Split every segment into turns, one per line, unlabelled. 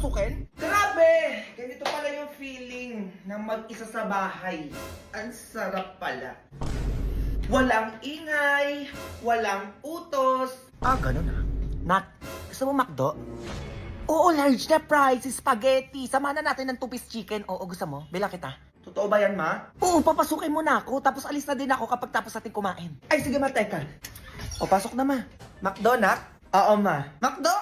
papasukin? Grabe! Ganito pala yung feeling na mag-isa sa bahay. Ang sarap pala. Walang ingay, walang utos. Ah, ganun ah. Nat, gusto mo McDo? Oo, large na fries, spaghetti. Samahan na natin ng 2-piece chicken. Oo, gusto mo? Bila kita. Totoo ba yan, ma? Oo, papasukin mo na ako. Tapos alis na din ako kapag tapos natin kumain. Ay, sige ma, teka. O, pasok na ma. McDo, Nat? Oo, ma. McDo?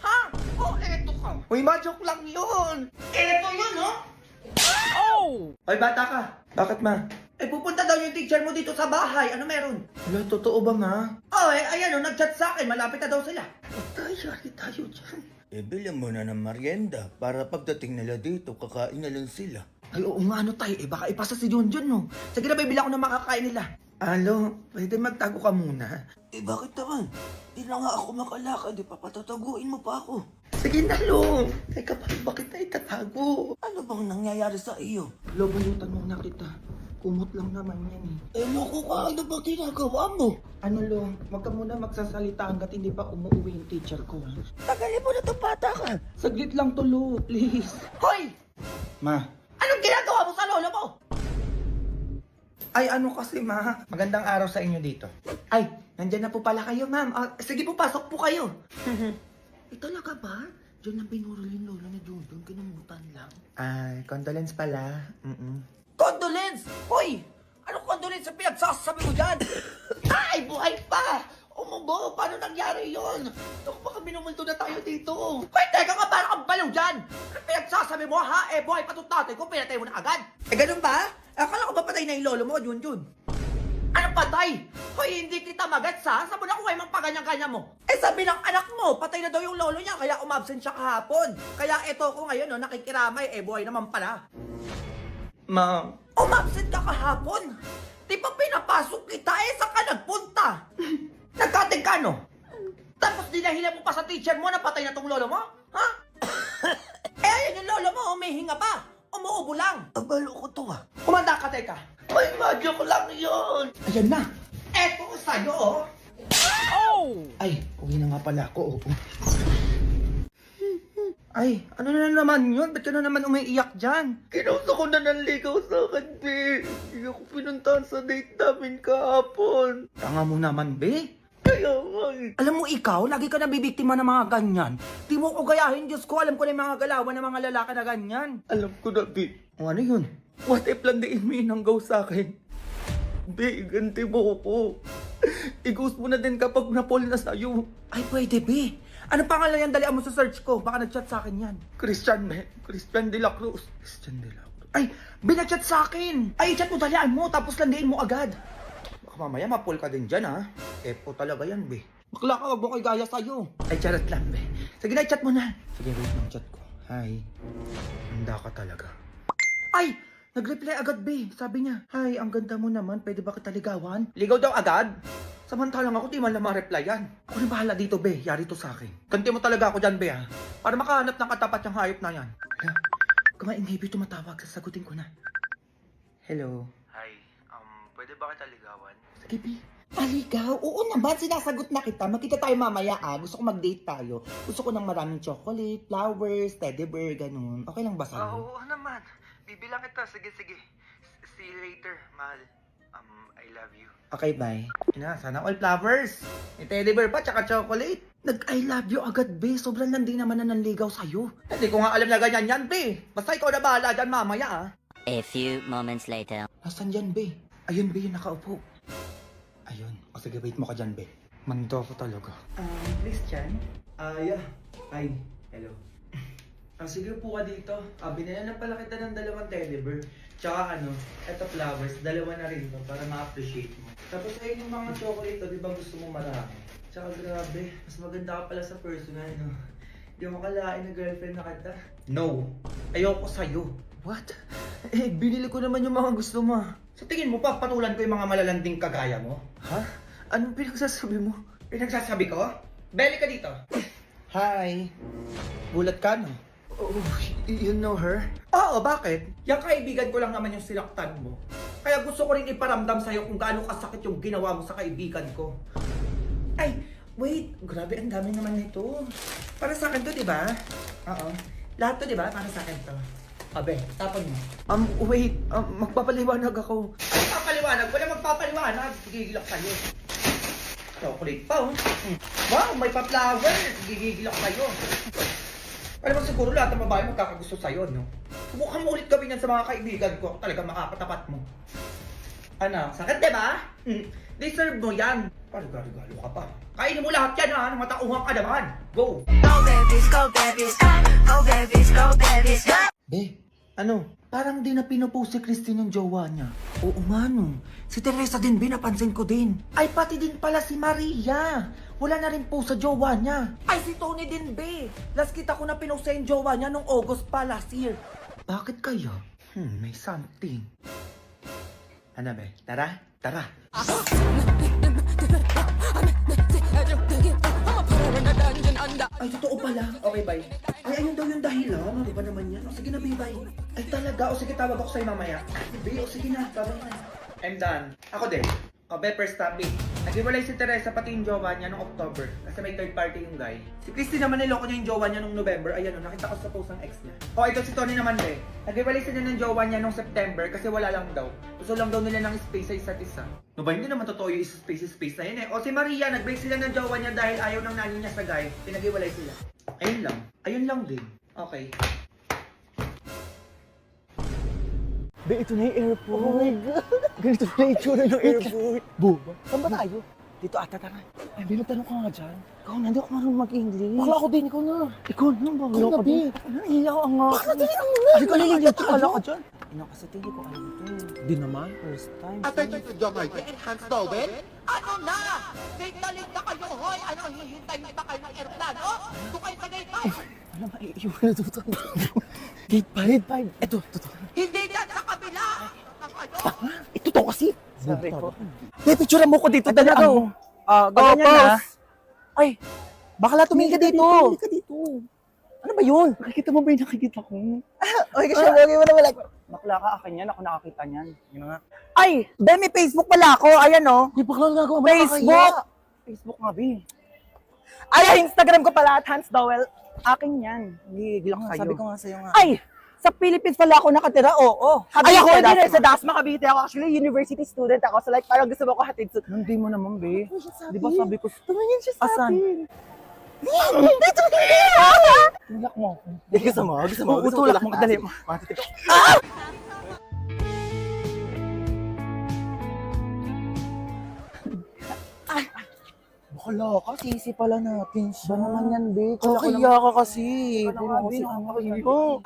Ha? Oh, eto ka. Uy, ma, joke lang yun. Eto yun, no? Oh! Ay, bata ka. Bakit, ma? Eh, pupunta daw yung teacher mo dito sa bahay. Ano meron? Wala, totoo ba, ma? Oh, eh, ayan, nag-chat sa akin. Malapit na daw sila. Tayo dyan.
Eh, bilang mo na ng merienda para pagdating nila dito, kakain na lang sila.
Ay, oo nga, ano tayo? Eh, baka ipasa si Junjun, no? Sige na, bibila ko ng makakain nila. Alo, pwede magtago ka muna?
Eh, bakit naman? Di na nga ako makalakad, di pa patataguin mo pa ako.
Sige na, Lo. Teka pa, bakit na itatago?
Ano bang nangyayari sa iyo?
Lo, bulutan mo na kita. Kumot lang naman yan eh.
Eh, naku ka, ano bang ginagawa mo?
Ano, Lo? Huwag ka muna magsasalita hanggat hindi pa umuwi yung teacher ko. Ha?
Tagalin mo na itong bata ka.
Saglit lang to, Lo. Please. Hoy! Ma. Anong ginagawa mo sa lolo mo? Ay, ano kasi, ma? Magandang araw sa inyo dito. Ay, nandyan na po pala kayo, ma'am. Sige po, pasok po kayo. Talaga ba? Diyan lang pinurol yung lolo ni Junjun. Kinumutan lang. Ay, condolence pala. Condolence? Hoy! Anong condolence ang pinagsasabi mo dyan? Ay, buhay pa! Umubo, paano nangyari yun? Naku, baka minumulto na tayo dito. Hoy, teka nga, parang kang balaw dyan! Ano pinagsasabi mo, ha? Eh, buhay pa itong tatay ko, pinatay mo na agad. Eh, ganun ba? Akala ko ba patay na yung lolo mo, Junjun? Anong patay? Hoy, hindi kita magats, ha? Saan mo nakuha yung mga paganyang-kanya mo? Eh, sabi ng anak mo, patay na daw yung lolo niya, kaya umabsent siya kahapon. Kaya eto ko ngayon, no, nakikiramay, eh, buhay naman pala. Ma'am. Umabsent ka kahapon? Di ba pinapasok kita, eh, saan ka nagpunta? Nagkating ka, no? Tapos dinahilan mo pa sa teacher mo na patay na tong lolo mo? Ha? Eh, ayun yung lolo mo, humihinga pa. Umuubo lang.
Abalo ko to ah.
Kumanda ka, teka. Ay, madyo ko lang yun. Ayan na. Eto sa'yo, oh. Oh! Ay, uwi na nga pala ako, oh. Ay, ano na naman yun? Ba't ka na naman umiiyak dyan? Kinuso ko na nanligaw sa akin, be. Hindi ako pinuntahan sa date namin kahapon. Tanga mo naman, be. Kaya nga eh. Alam mo ikaw, lagi ka nabibiktima ng mga ganyan. Di mo ko gayahin, Diyos ko. Alam ko na yung mga galawan ng mga lalaki na ganyan. Alam ko na, be. O ano yun? What if landiin mo yung hanggaw sa akin? Be, ganti mo ko. I-ghost mo na din kapag na-fall na sa'yo. Ay, pwede, be. Ano pangalan yan? Dalian mo sa search ko. Baka nag-chat sa akin yan. Christian, be. Christian de la Cruz. Christian de la Cruz. Ay, binag-chat sa akin. Ay, chat mo, dalian mo. Tapos landiin mo agad. Baka mamaya ma-fall ka din dyan, ha? Epo talaga yan, be. Bakla ka, wag mo kay gaya sa'yo. Ay, charot lang, be. Sige na, chat mo na. Sige, wait ng chat ko. Hi. Handa ka talaga. Ay! Nag-reply agad, be. Sabi niya, hi, ang ganda mo naman. Pwede ba kita ligawan? Ligaw daw agad? Samantalang ako, di man lang ma-replyan. Ako na bahala dito, be. Yari to sa akin. Ganti mo talaga ako dyan, be, ha? Para makahanap ng katapat yung hayop na yan. Hala, kumain, maybe tumatawag. Sasagutin ko na. Hello?
Hi, pwede ba kita ligawan?
Sige, be. Aligaw? Oo naman, sinasagot na kita. Magkita tayo mamaya, ah. Gusto ko mag-date tayo. Gusto ko ng maraming chocolate, flowers, teddy bear, ganun. Okay lang ba sa'yo?
Oo naman. Bibilang kita. Sige. See you later, mahal. I love you.
Okay, bye. Ina, sana all flowers. May teddy bear pa, tsaka chocolate. Nag-I love you agad, be. Sobrang landi naman na nanligaw sa'yo. Hindi ko nga alam na ganyan yan, be. Basta ikaw na bahala dyan mamaya, ah.
A few moments later.
Nasaan dyan, be? Ayun, be, yung nakaupo. Ayun. O sige, wait mo ka dyan, be. Mando ko talaga. Christian? Yeah. Hi. Hello. Sige po ka dito. Binayan na pala kita ng 2 teddy bear. Tsaka eto flowers, 2 na rin to para ma-appreciate mo. Tapos ayun yung mga chocolate to, di ba gusto mo marami? Tsaka grabe, mas maganda ka pala sa personal, no? Di mo kalain na girlfriend na kita. No! Ayoko sa'yo. What? Eh, binili ko naman yung mga gusto mo. Sa tingin mo pa, patulan ko yung mga malalanding kagaya mo? Ha? Anong pinagsasabi mo? Pinagsasabi ko? Beli ka dito. Hi. Gulat ka, no? Oh, you know her? Oo, bakit? Yung kaibigan ko lang naman yung sinaktan mo. Kaya gusto ko rin iparamdam sa'yo kung gaano kasakit yung ginawa mo sa kaibigan ko. Ay, wait. Grabe, ang dami naman nito. Para sa akin to, di ba? Oo. Lahat to, di ba? Para sa akin to. Abe, tapon mo. Wait. Magpapaliwanag ako. Magpapaliwanag? Wala magpapaliwanag. Gigigil ako sa'yo. Chocolate pa, oh. Wow, may pa-flower. Gigigil ako sa'yo. Alam mo siguro lahat ng babae magkakagusto sa'yo, no? Subukan mo ulit gawin yan sa mga kaibigan ko. Talaga makakatapat mo. Ano? Sakit, di ba? Deserve mo yan. Regalo ka pa. Kainin mo lahat yan, ha? Matauhan ka naman. Go!
Go babies, go babies, go babies, go babies, go.
Ano? Parang di na pinupost si Christine yung jowa niya. Oo nga, no. Si Teresa din, napansin ko din. Ay, pati din pala si Maria. Wala na rin po sa jowa niya. Ay, si Tony din, be. Last kita ko na pinost sa yung jowa niya nung August pa last year. Bakit kaya? May something. Ano, be? Tara? Tara. Ay, totoo pala. Okay, bye. Ay, ayun daw yung dahilan. Ano ba naman yan? O, sige na, bye. Ay, talaga. O, sige, tawag ako sa'yo mamaya. Be, o, sige na. Babay na. I'm done. Ako din. O, be, first topic. Nag-iwalay si Teresa pati yung jowa niya noong October. Kasi may third party yung guy. Si Christy naman niloko niya yung jowa niya noong November. Ayan o, nakita ko sa post ng ex niya. O, ito si Tony naman, be. Nag-iwalay sila ng jowa niya noong September kasi wala lang daw. Gusto lang daw nila ng space sa isa't isa. No ba, hindi naman totoo yung space na yun eh. O si Maria, nag-break sila ng jowa niya dahil ayaw ng nani niya sa guy. Pinag-iwalay sila. Ayun lang. Ayun lang din. Okay.
Be, ito na yung airport. Oh my God. Ganito na yung itsura ng airport. Boba. Saan ba tayo? Dito ata, tara. Ay, Be, magtanong ka nga dyan. Ikaw na, hindi ako marunong mag-English. Bakla ako din, ikaw na. Ikaw na, bakla
Ikaw na,
ka din. Naiiyak ka nga. Bakla din ako na. Hindi ka naliliyat ka ka dyan. Ina, kasi hindi ko alam ito. Di naman, first time.
Attention to John Martin, Hans Towel.
Ano na? Date na late na kayo, hoy! Ano, hihintay pa kayo ng aeroplano? Doon kayo sa gate 5!
Ano, maiiwan na ito. Gate 5. Ito.
Hindi dyan sa kabila!
Ito to kasi. Sabi ko. Be, picture mo ko dito. Talaga, oh. Go, pause. Ay, bakla tumingin ka dito. Tumingin ka dito. Ano ba yun? Nakikita mo ba yung nakikita ko? Oy, kasi lagi mo na wala. Bakla ka, akin yan. Ako nakakita niyan. Yun nga. Ay, be, may Facebook pala ako. Ayan, oh. May bakla nga ako. Facebook! Facebook nga, be. Ay, Instagram ko pala at Hans Dowell. Akin yan. Hindi, lang kayo. Sabi ko nga sa'yo nga. Ay, sa Philippines pala ako nakatira, oo. Ay, ako hindi rin sa Dasma, Cavite ako. Actually, university student ako. So like, parang gusto mo ko hatid. Hindi mo naman, be. Di ba sabi ko? Tumingin siya sa akin. Dito niya! Tulak mo ako. Gusto mo? Oo, tulak mo. Dali mo. Bakala ka, sisi pala natin siya. Ba naman yan, be? Kaya ka kasi. Puro kasi ang ko.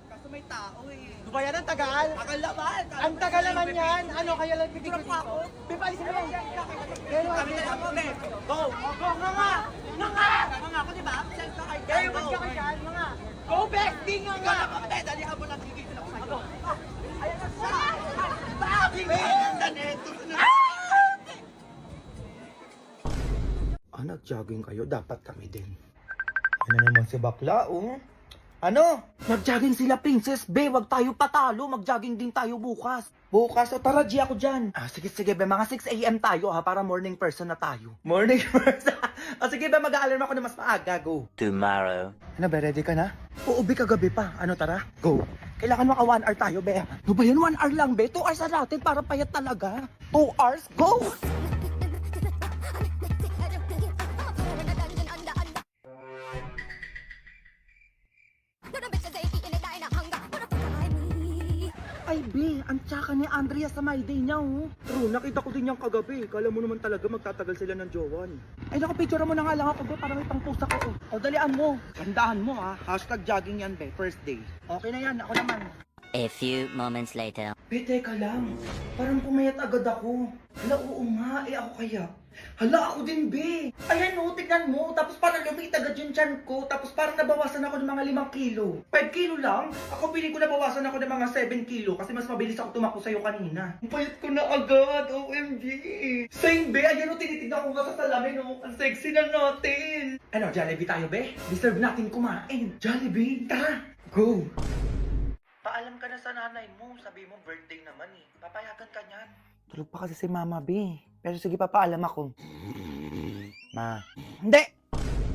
Kaso may tao eh.
Ba yan ang tagal?
Tagal naman!
Ang tagal naman yan. Ano, kaya lang pipigil dito? Pipalisin mo lang.
Kami na lang mo, be! Go!
Go, nga!
Mga ako, di ba? Send ka kayo dyan, go!
Mga! Go, bestie nga
Ikaw na kapatid, dalihan mo lang, gigil ako sa'yo. Ayan na siya! Bakit?
Nag-jogging kayo, dapat kami din. Ano naman si bakla, oh? Ano? Nag-jogging sila, Princess Be. Wag tayo patalo. Mag-jogging din tayo bukas. Bukas? O tara, G ako dyan. Sige, Be. Mga 6 a.m. tayo, ha? Para morning person na tayo. Morning person? Sige, Be. Mag-aalarm ako na mas maaga. Go.
Tomorrow.
Ano, Be? Ready ka na? Oo, Be. Kagabi pa. Ano, tara? Go. Kailangan maka 1 hour tayo, Be. Ano ba yun? 1 hour lang, Be? 2 hours na natin para payat talaga. 2 hours? Go! Ay, Be, ang tsaka ni Andrea sa my day niya, oh. True, nakita ko din yung kagabi. Kala mo naman talaga magtatagal sila ng jowan. Ay, nakapicture mo na nga lang ako, Be, para may pang-post ako. O, dalian mo. Tandaan mo, ha. #jogging yan, Be, first day. Okay na yan, ako naman.
A few moments later.
Be, teka lang. Parang pumayat agad ako. Hala, oo nga. Ako kaya. Hala, ako din, Be. Ayan, no, tignan mo. Tapos parang lumit agad yung tiyan ko. Tapos parang nabawasan ako ng mga 5 kilo. 5 kilo lang? Ako piling ko nabawasan ako ng mga 7 kilo kasi mas mabilis ako tumakbo sa'yo kanina. Ang payat ko na agad. OMG. Same, Be. Ayan, no, tinitignan ko nga sa salamin, no. Ang sexy na natin. Ano, Jollibee tayo, Be? Deserve natin kumain. Jollibee, tara. Go. Paalam ka na sa nanay mo. Sabi mo birthday naman eh. Papayagan ka niyan.
Tulog pa kasi si Mama, be. Pero sige, papaalam ako. Ma. Hindi!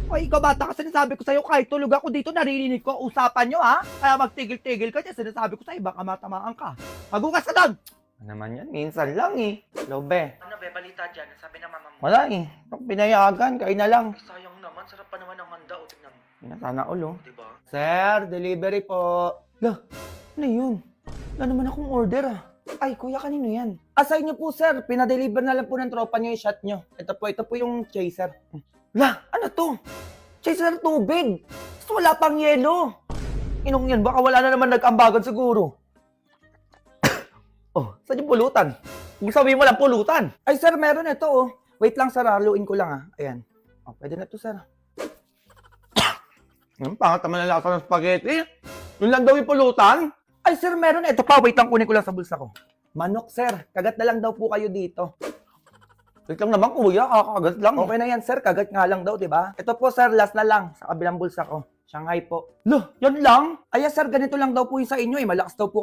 Ay, ikaw bata ka, sinasabi ko sa'yo, kahit tulog ako dito, naririnig ko ang usapan nyo, ha? Kaya magtigil-tigil ka dyan, sinasabi ko sa'yo, baka matamaan ka. Magugas ka doon!
Ano naman yan? Minsan lang eh. Lobe.
Ano be, balita dyan? Sabi ng mama mo.
Wala eh. Itong pinayagan, kain na lang.
Ay, sayang naman. Sarap pa naman ang handa. O, tingnan mo.
Yan na sana ulo.
Diba?
Sir, delivery po. Lah, ano yun? Wala naman akong order ah. Ay, kuya, kanino yan? Asay niyo po, sir. Pinadeliver na lang po ng tropa niyo yung shot niyo. Ito po yung chaser. Lah, ano to? Chaser tubig. Gusto wala pang yelo. Inong yan, baka wala na naman nag-ambagan siguro. Oh, saan yung pulutan? Ibig sabihin mo lang pulutan. Ay, sir, meron ito oh. Wait lang, sir, haluin ko lang ah. Ayan. Oh, pwede na to, sir. Ang pangat naman ang lasa ng spaghetti. Yun lang daw yung pulutan. Ay, sir, meron ito pa. Wait lang, kunin ko lang sa bulsa ko. Manok, sir. Kagat na lang daw po kayo dito. Wait lang naman, kuya. Kakagat lang. Okay na yan, sir. Kagat nga lang daw, di ba? Ito po, sir. Last na lang. Sa kabilang bulsa ko. Shanghai po. Lo, yan lang? Ay, sir, ganito lang daw po yung sa inyo eh. Malakas daw po